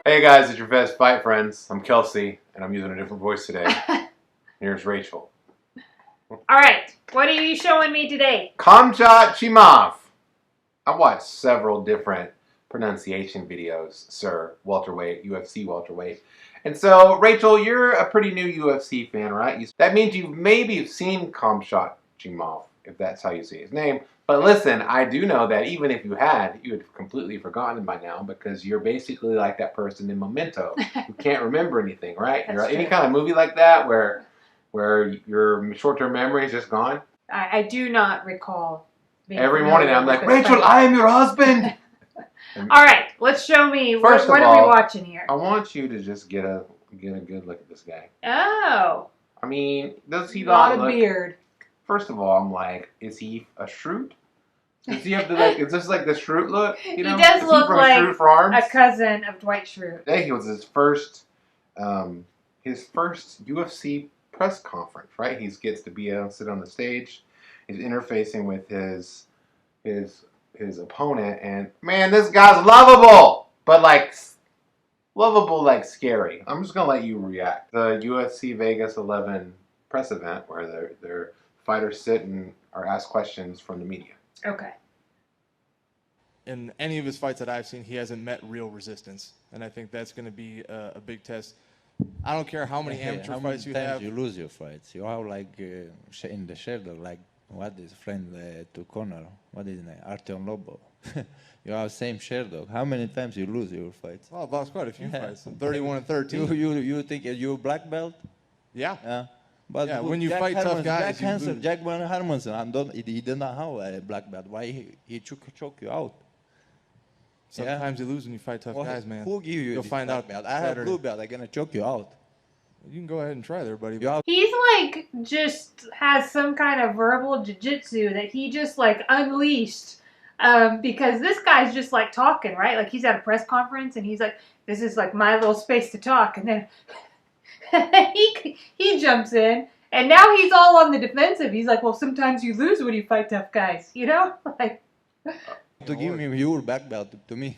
Hey guys, it's your best fight friends. I'm Kelsey, and I'm using a different voice today. Here's Rachel. Alright, what are you showing me today? Khamzat Chimaev. I've watched several different pronunciation videos, sir. Welterweight, UFC welterweight. And so, Rachel, you're a pretty new UFC fan, right? That means you've maybe seen Khamzat Chimaev, if that's how you say his name. But listen, I do know that even if you had completely forgotten by now because you're basically like that person in Memento who can't remember anything, right? You're any kind of movie like that where your short-term memory is just gone. I do not recall. Every morning I'm like, Rachel, I am your husband. All right, let's show me. What are we watching here? I want you to just get a good look at this guy. Oh. I mean, does he not look? A beard. First of all, I'm like, is he a shroot? Does he have the is this like the Schrute look? You know? He does look like a cousin of Dwight Schrute. Today he was his first UFC press conference, right? He gets to sit on the stage. He's interfacing with his opponent, and man, this guy's lovable, but like lovable, like scary. I'm just gonna let you react. The UFC Vegas 11 press event where their fighters sit and are asked questions from the media. Okay. In any of his fights that I've seen, he hasn't met real resistance, and I think that's going to be a big test. I don't care how many amateur fights you have. You lose your fights. You are like in the shadow, like what is friend to Conor? What is his name? Artem Lobo. You have same shadow. How many times you lose your fights? Well, I've lost quite a few fights. 31 and 13. You think you're black belt? Yeah. But yeah, when you fight tough guys, Jack Hermanson, he did not have a black belt. Why he choke you out? Sometimes you lose when you fight tough guys, man. Who give you? You'll find out. Belt? I have blue belt. I'm gonna choke you out. You can go ahead and try there, buddy. He's like just has some kind of verbal jiu-jitsu that he just like unleashed. Because this guy's just like talking, right? Like he's at a press conference and he's like, "This is like my little space to talk," and then. he jumps in, and now he's all on the defensive. He's like, well, sometimes you lose when you fight tough guys, you know? Like, to give me your black belt to me.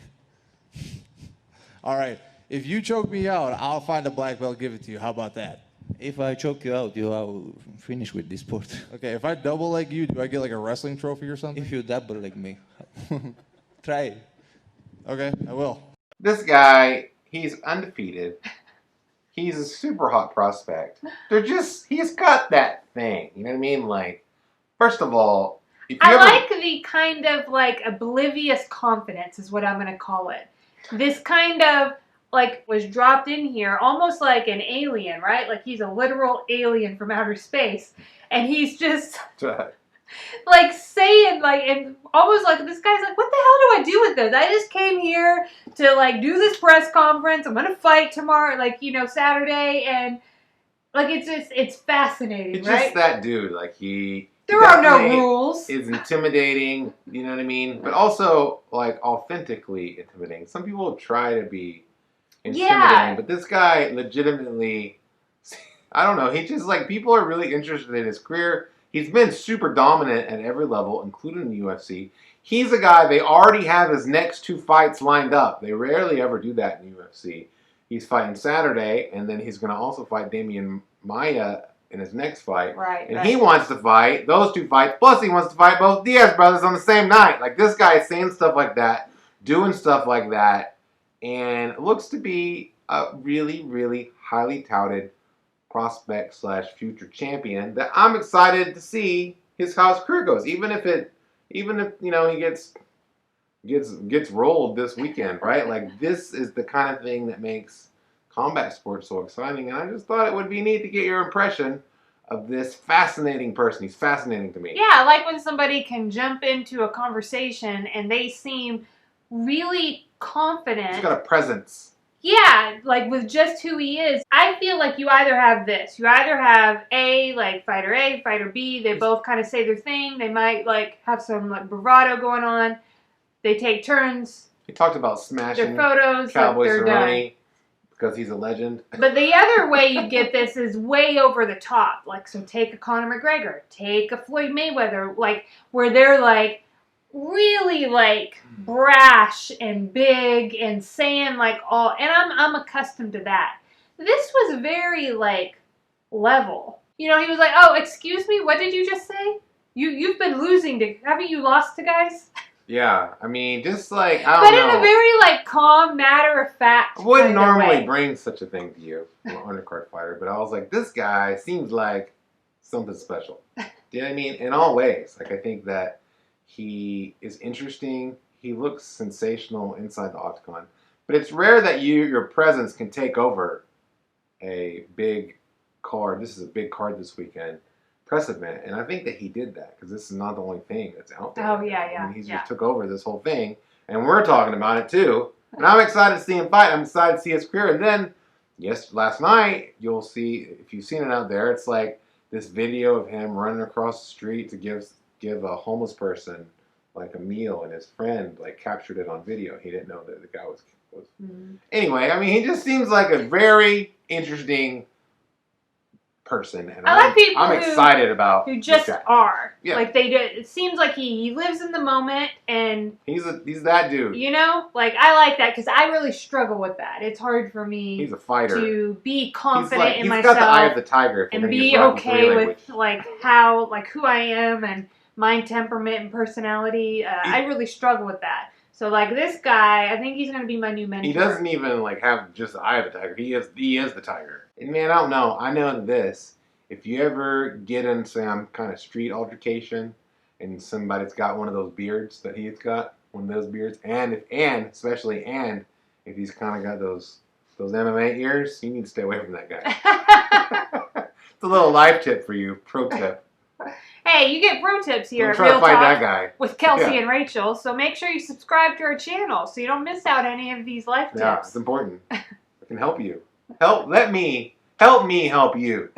All right. If you choke me out, I'll find a black belt, give it to you. How about that? If I choke you out, you are finished with this sport. Okay, if I double leg you, do I get like a wrestling trophy or something? If you double leg me, try it. Okay, I will. This guy, he's undefeated. He's a super hot prospect. He's got that thing. You know what I mean? Like, first of all, like the kind of like oblivious confidence is what I'm going to call it. This kind of like was dropped in here almost like an alien, right? Like he's a literal alien from outer space. And he's just like saying like, and almost like this guy's like, what the hell do I do with this? I just came here to like do this press conference. I'm gonna fight tomorrow, like, you know, Saturday, and like it's fascinating. It's right? Just that dude, like there are no rules. It's intimidating, you know what I mean? But also like authentically intimidating. Some people try to be intimidating, but this guy legitimately, I don't know, he just like, people are really interested in his career. He's been super dominant at every level, including the UFC. He's a guy, they already have his next 2 fights lined up. They rarely ever do that in the UFC. He's fighting Saturday, and then he's going to also fight Damian Maia in his next fight. Right. And he wants to fight those 2 fights, plus he wants to fight both Diaz brothers on the same night. Like, this guy is saying stuff like that, doing stuff like that, and looks to be a really, really highly touted prospect / future champion that I'm excited to see how his career goes. Even if you know he gets rolled this weekend, right? Like, this is the kind of thing that makes combat sports so exciting. And I just thought it would be neat to get your impression of this fascinating person. He's fascinating to me. Yeah, like when somebody can jump into a conversation and they seem really confident. He's got a presence. Yeah, like with just who he is. I feel like you either have this. You either have A, fighter B. They both kind of say their thing. They might like have some like bravado going on. They take turns. He talked about smashing their photos. Cowboy like Cerrone because he's a legend. But the other way you get this is way over the top. Like, so take a Conor McGregor. Take a Floyd Mayweather. Like, where they're like, really like brash and big and saying like all, and I'm accustomed to that. This was very like level. You know, he was like, "Oh, excuse me, what did you just say? You've been losing to, haven't you lost to guys?" Yeah, I mean, just like, I But don't know. in a very like calm, matter of fact. I wouldn't kind of normally way. bring such a thing to you, an undercard fighter, but I was like, this guy seems like something special. Do you know what I mean? In all ways. Like, I think that he is interesting. He looks sensational inside the octagon. But it's rare that your presence can take over a big card. This is a big card this weekend. Press event. And I think that he did that because this is not the only thing that's out there. Oh, yeah, yeah. I mean, he just took over this whole thing. And we're talking about it too. And I'm excited to see him fight. I'm excited to see his career. And then, last night, you'll see, if you've seen it out there, it's like this video of him running across the street to give a homeless person like a meal, and his friend like captured it on video. He didn't know that the guy was. Anyway, I mean, he just seems like a very interesting person, and I like people I'm excited about who just are. Yeah. Like they do. It seems like he lives in the moment, and he's that dude. You know, like I like that because I really struggle with that. It's hard for me. He's a fighter. To be confident in myself. He's got the eye of the tiger. And be okay with like how who I am and my temperament and personality. I really struggle with that. So like this guy, I think he's gonna be my new mentor. He doesn't even like have just the eye of the tiger. He is the tiger. And man, I don't know. I know this. If you ever get in some kind of street altercation, and somebody's got one of those beards that he's got, one of those beards, and especially if he's kind of got those MMA ears, you need to stay away from that guy. It's a little life tip for you, pro tip. Hey, you get pro tips here at Try Real to fight Talk that guy with Kelsey and Rachel. So make sure you subscribe to our channel so you don't miss out any of these life tips. Yeah, it's important. I can help you. Help me help you.